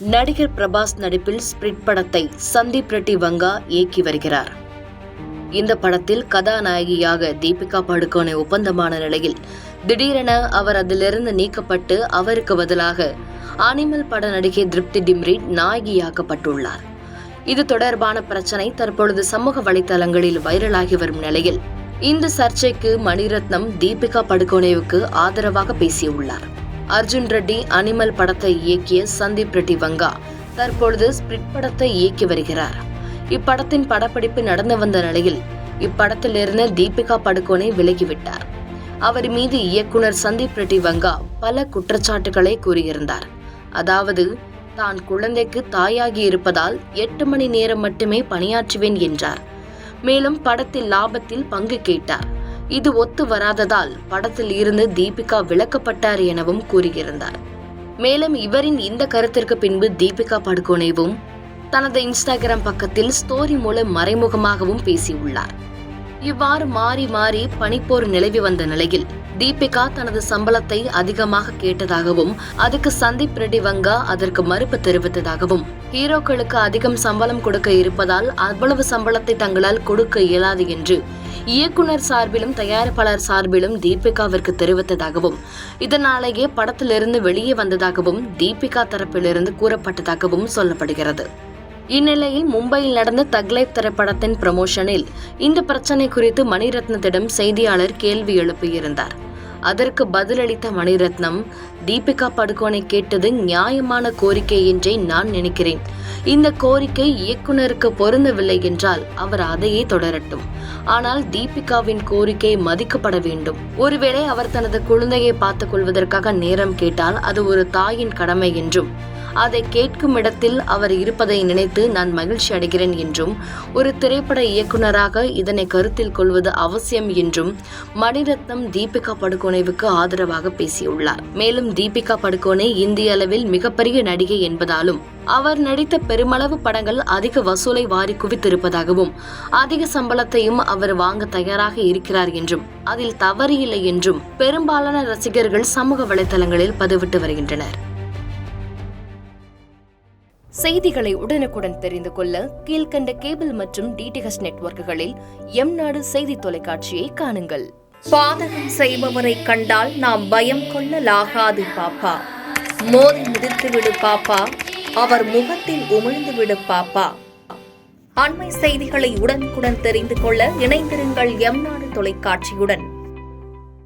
நடிகர் பிரபாஸ் நடிப்பில் ஸ்பிரிட் படத்தை சந்தீப் ரெட்டி வங்கா இயக்கி வருகிறார். இந்த படத்தில் கதாநாயகியாக தீபிகா படுகோனே ஒப்பந்தமான நிலையில் திடீரென அவர் அதிலிருந்து நீக்கப்பட்டு அவருக்கு பதிலாக அனிமல் பட நடிகை திருப்தி டிம்ரி நாயகியாக்கப்பட்டுள்ளார். இது தொடர்பான பிரச்சனை தற்பொழுது சமூக வலைதளங்களில் வைரலாகி வரும் நிலையில் இந்த சர்ச்சைக்கு மணிரத்னம் தீபிகா படுகோனேவுக்கு ஆதரவாக பேசியுள்ளார். அர்ஜுன் ரெட்டி அனிமல் படத்தை இயக்கிய சந்தீப் ரெட்டி வங்கா தற்பொழுது ஸ்பிரிட் படத்தை இயக்கி வருகிறார். இப்படத்தின் படப்பிடிப்பு நடந்து வந்த நிலையில் இப்படத்திலிருந்து தீபிகா படுகோனே விலகிவிட்டார். அவர் மீது இயக்குனர் சந்தீப் ரெட்டி வங்கா பல குற்றச்சாட்டுகளை கூறியிருந்தார். அதாவது, தான் குழந்தைக்கு தாயாகி இருப்பதால் 8 மணி நேரம் மட்டுமே பணியாற்றுவேன் என்றார். மேலும் படத்தில் லாபத்தில் பங்கு கேட்டார். இது ஒத்து வராததால் படத்தில் இருந்து தீபிகா விலக்கப்பட்டார் எனவும் கூறியிருந்தார். மேலும் இவரின் இந்த கருத்திற்கு பின்பு தீபிகா படுகோனேவும் தனது இன்ஸ்டாகிராம் பக்கத்தில் ஸ்டோரி மூலம் மறைமுகமாகவும் பேசியுள்ளார். இவ்வாறு மாறி மாறி பனிப்போர் நிலவி வந்த நிலையில் தீபிகா தனது சம்பளத்தை அதிகமாக கேட்டதாகவும் அதுக்கு சந்தீப் ரெட்டி வங்கா அதற்கு மறுப்பு தெரிவித்ததாகவும், ஹீரோக்களுக்கு அதிகம் சம்பளம் கொடுக்க இருப்பதால் அவ்வளவு சம்பளத்தை தங்களால் கொடுக்க இயலாது என்று இயக்குனர் சார்பிலும் தயாரிப்பாளர் சார்பிலும் தீபிகாவிற்கு தெரிவித்ததாகவும், இதனாலேயே படத்திலிருந்து வெளியே வந்ததாகவும் தீபிகா தரப்பிலிருந்து கூறப்பட்டதாகவும் சொல்லப்படுகிறது. இந்நிலையில் மும்பையில் நடந்த தக்லைஃப் திரைப்படத்தின் ப்ரமோஷனில் இந்த பிரச்சனை குறித்து மணிரத்னத்திடம் செய்தியாளர் கேள்வி எழுப்பியிருந்தார். அதற்கு பதிலளித்த மணிரத்னம், தீபிகா படுகோனே கேட்டது நியாயமான கோரிக்கை என்றே நான் நினைக்கிறேன். இந்த கோரிக்கை இயக்குனருக்கு பொருந்தவில்லை என்றால் அவர் அதையே தொடரட்டும். ஆனால் தீபிகாவின் கோரிக்கை மதிக்கப்பட வேண்டும். ஒருவேளை அவர் தனது குழந்தையை பார்த்துக் கொள்வதற்காக நேரம் கேட்டால் அது ஒரு தாயின் கடமை என்றும், அதை கேட்கும் இடத்தில் அவர் இருப்பதை நினைத்து நான் மகிழ்ச்சி அடைகிறேன் என்றும், ஒரு திரைப்பட இயக்குனராக இதனை கருத்தில் கொள்வது அவசியம் என்றும் மணிரத்னம் தீபிகா படுகோனேவுக்கு ஆதரவாக பேசியுள்ளார். மேலும் தீபிகா படுகோனே இந்திய அளவில் மிகப்பெரிய நடிகை என்பதாலும் அவர் நடித்த பெருமளவு படங்கள் அதிக வசூலை வாரி குவித்திருப்பதாகவும், அதிக சம்பளத்தையும் அவர் வாங்க தயாராக இருக்கிறார் என்றும், அதில் தவறு இல்லை என்றும் பெரும்பாலான ரசிகர்கள் சமூக வலைதளங்களில் பதிவிட்டு வருகின்றனர். செய்திகளை உடனுக்குடன் தெரிந்து கொள்ள கீழ்கண்ட கேபிள் மற்றும் டிடிஎச் நெட்வொர்க்குகளில் எம்நாடு செய்தி தொலைக்காட்சியை காணுங்கள். பாதகம் செய்பவரை கண்டால் நாம் பயம் கொள்ளலாகாது பாப்பா. மோதி மிதித்துவிடு பாப்பா, அவர் முகத்தில் உமிழ்ந்துவிடு பாப்பா. அண்மை செய்திகளை உடனுக்குடன் தெரிந்து கொள்ள இணைந்திருங்கள் எம்நாடு தொலைக்காட்சியுடன்.